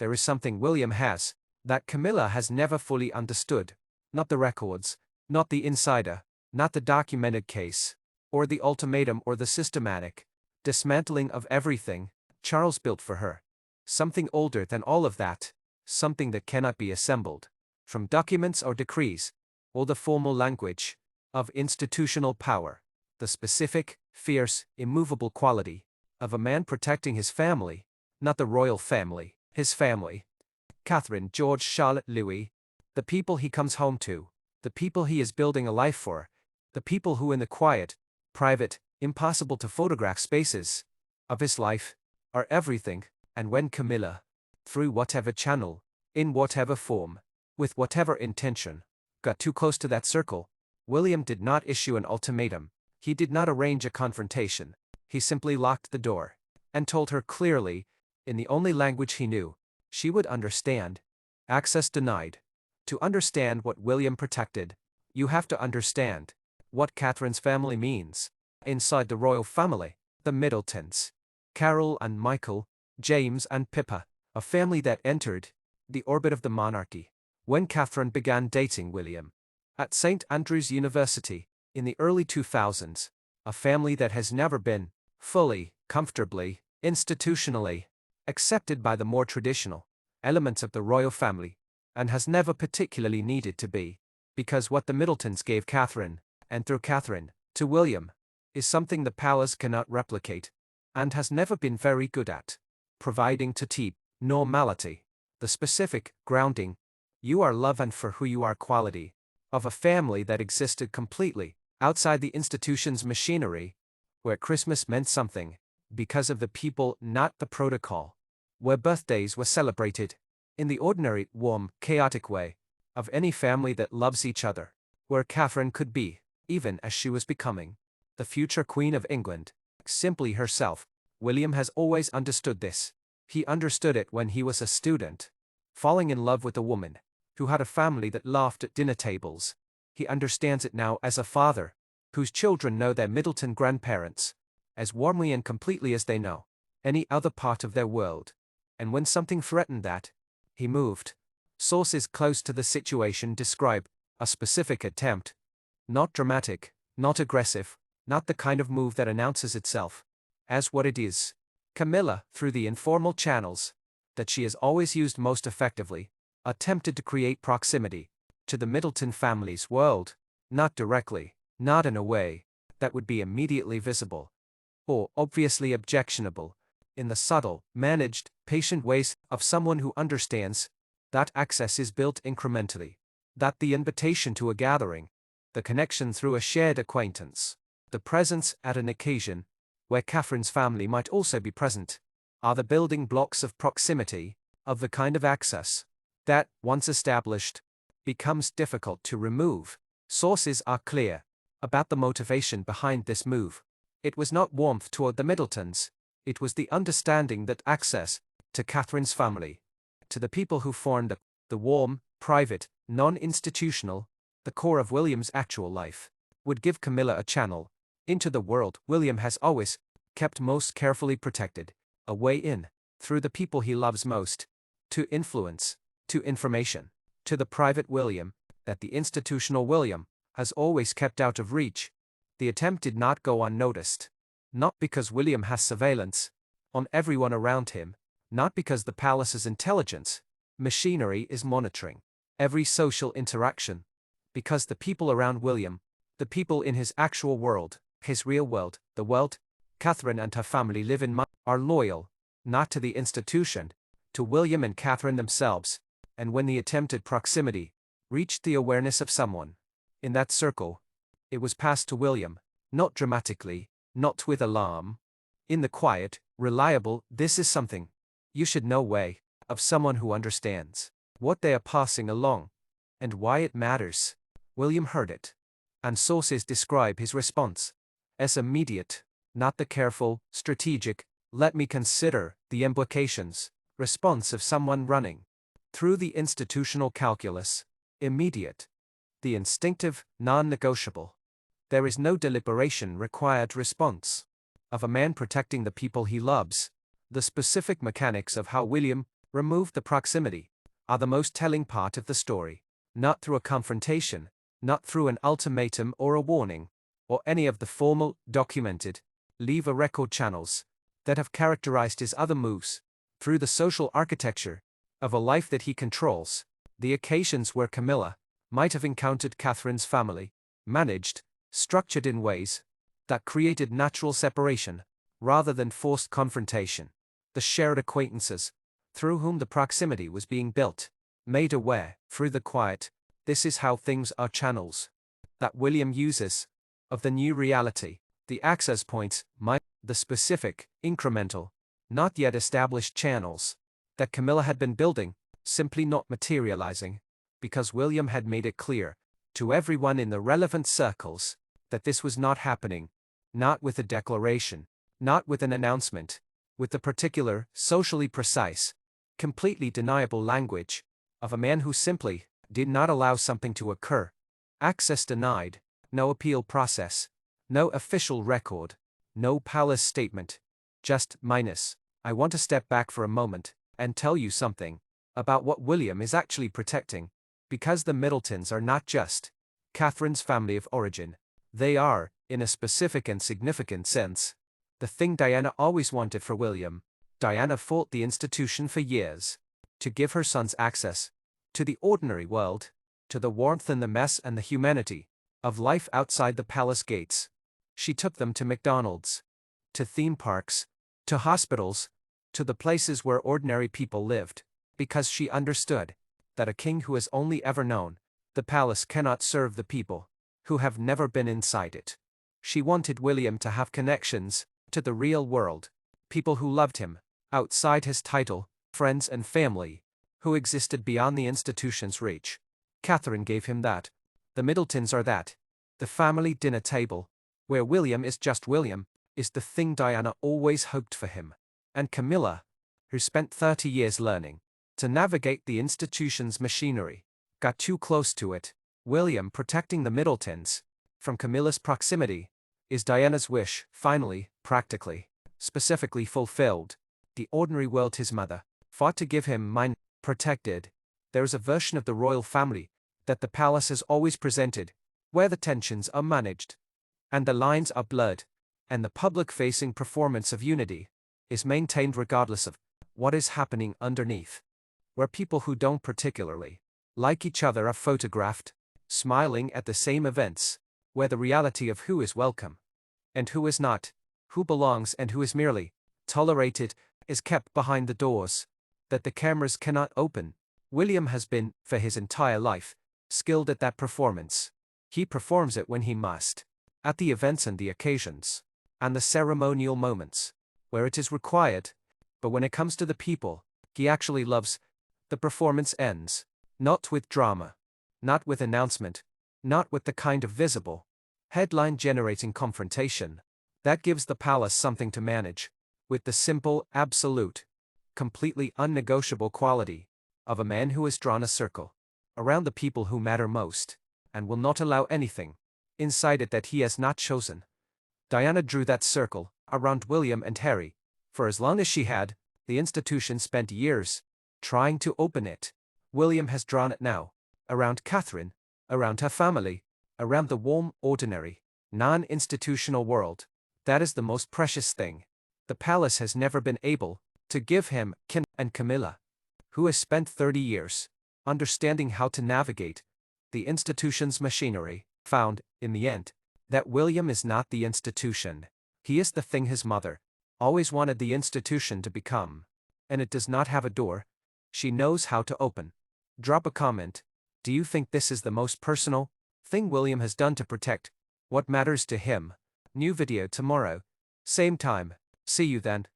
there is something William has that Camilla has never fully understood. Not the records, not the insider, not the documented case, or the ultimatum or the systematic dismantling of everything Charles built for her. Something older than all of that, something that cannot be assembled from documents or decrees, or the formal language of institutional power. The specific, fierce, immovable quality of a man protecting his family, not the royal family, his family. Catherine, George, Charlotte, Louis, the people he comes home to, the people he is building a life for, the people who in the quiet, private, impossible to photograph spaces of his life are everything. And when Camilla, through whatever channel, in whatever form, with whatever intention, got too close to that circle, William did not issue an ultimatum, he did not arrange a confrontation, he simply locked the door, and told her clearly, in the only language he knew, she would understand. Access denied. To understand what William protected, you have to understand what Catherine's family means. Inside the royal family, the Middletons, Carol and Michael, James and Pippa, a family that entered the orbit of the monarchy when Catherine began dating William. At St. Andrews University, in the early 2000s, a family that has never been fully, comfortably, institutionally accepted by the more traditional elements of the royal family, and has never particularly needed to be, because what the Middletons gave Catherine, and through Catherine, to William, is something the palace cannot replicate, and has never been very good at providing to keep normality, the specific grounding, you are love and for who you are quality, of a family that existed completely outside the institution's machinery, where Christmas meant something, because of the people, not the protocol, where birthdays were celebrated, in the ordinary, warm, chaotic way, of any family that loves each other, where Catherine could be, even as she was becoming, the future Queen of England, simply herself. William has always understood this. He understood it when he was a student, falling in love with a woman who had a family that laughed at dinner tables. He understands it now as a father, whose children know their Middleton grandparents as warmly and completely as they know any other part of their world. And when something threatened that, he moved. Sources close to the situation describe a specific attempt. Not dramatic, not aggressive, not the kind of move that announces itself as what it is. Camilla, through the informal channels that she has always used most effectively, attempted to create proximity to the Middleton family's world, not directly, not in a way that would be immediately visible or obviously objectionable, in the subtle, managed, patient ways of someone who understands that access is built incrementally, that the invitation to a gathering, the connection through a shared acquaintance, the presence at an occasion where Catherine's family might also be present, are the building blocks of proximity, of the kind of access that, once established, becomes difficult to remove. Sources are clear about the motivation behind this move. It was not warmth toward the Middletons, it was the understanding that access to Catherine's family, to the people who formed the warm, private, non-institutional, the core of William's actual life, would give Camilla a channel into the world William has always kept most carefully protected, a way in, through the people he loves most, to influence, to information, to the private William, that the institutional William has always kept out of reach. The attempt did not go unnoticed. Not because William has surveillance on everyone around him, not because the palace's intelligence machinery is monitoring every social interaction, because the people around William, the people in his actual world, his real world, the world Catherine and her family live in, are loyal, not to the institution, to William and Catherine themselves. And when the attempted proximity reached the awareness of someone in that circle, it was passed to William, not dramatically, not with alarm. In the quiet, reliable, this is something you should know way of someone who understands what they are passing along and why it matters. William heard it, and sources describe his response as immediate, not the careful, strategic, let me consider the implications response of someone running through the institutional calculus. Immediate, the instinctive, non-negotiable. There is no deliberation required response of a man protecting the people he loves. The specific mechanics of how William remove the proximity, are the most telling part of the story. Not through a confrontation, not through an ultimatum or a warning, or any of the formal, documented, leave a record channels that have characterized his other moves, through the social architecture of a life that he controls, the occasions where Camilla might have encountered Catherine's family, managed, structured in ways that created natural separation, rather than forced confrontation. The shared acquaintances, through whom the proximity was being built, made aware, through the quiet, this is how things are channels that William uses, of the new reality, the access points, the specific, incremental, not yet established channels that Camilla had been building, simply not materializing, because William had made it clear to everyone in the relevant circles that this was not happening, not with a declaration, not with an announcement, with the particular, socially precise, completely deniable language of a man who simply did not allow something to occur. Access denied, no appeal process, no official record, no palace statement, just minus. I want to step back for a moment and tell you something about what William is actually protecting, because the Middletons are not just Catherine's family of origin. They are, in a specific and significant sense, the thing Diana always wanted for William. Diana fought the institution for years to give her sons access to the ordinary world, to the warmth and the mess and the humanity of life outside the palace gates. She took them to McDonald's, to theme parks, to hospitals, to the places where ordinary people lived, because she understood that a king who has only ever known the palace cannot serve the people who have never been inside it. She wanted William to have connections to the real world, people who loved him, outside his title, friends and family, who existed beyond the institution's reach. Catherine gave him that. The Middletons are that. The family dinner table, where William is just William, is the thing Diana always hoped for him. And Camilla, who spent 30 years learning to navigate the institution's machinery, got too close to it. William protecting the Middletons from Camilla's proximity is Diana's wish, finally, practically, specifically fulfilled. The ordinary world his mother fought to give him protected. There is a version of the royal family that the palace has always presented, where the tensions are managed, and the lines are blurred, and the public-facing performance of unity is maintained regardless of what is happening underneath, where people who don't particularly like each other are photographed, smiling at the same events, where the reality of who is welcome and who is not, who belongs and who is merely tolerated, is kept behind the doors that the cameras cannot open. William has been, for his entire life, skilled at that performance. He performs it when he must, at the events and the occasions, and the ceremonial moments, where it is required, but when it comes to the people he actually loves, the performance ends, not with drama, not with announcement, not with the kind of visible, headline-generating confrontation that gives the palace something to manage, with the simple, absolute, completely unnegotiable quality of a man who has drawn a circle around the people who matter most, and will not allow anything inside it that he has not chosen. Diana drew that circle around William and Harry. For as long as she had, the institution spent years trying to open it. William has drawn it now, around Catherine, around her family, around the warm, ordinary, non-institutional world. That is the most precious thing the palace has never been able to give him. Kim and Camilla, who has spent 30 years understanding how to navigate the institution's machinery, found, in the end, that William is not the institution. He is the thing his mother always wanted the institution to become. And it does not have a door she knows how to open. Drop a comment. Do you think this is the most personal thing William has done to protect what matters to him? New video tomorrow. Same time. See you then.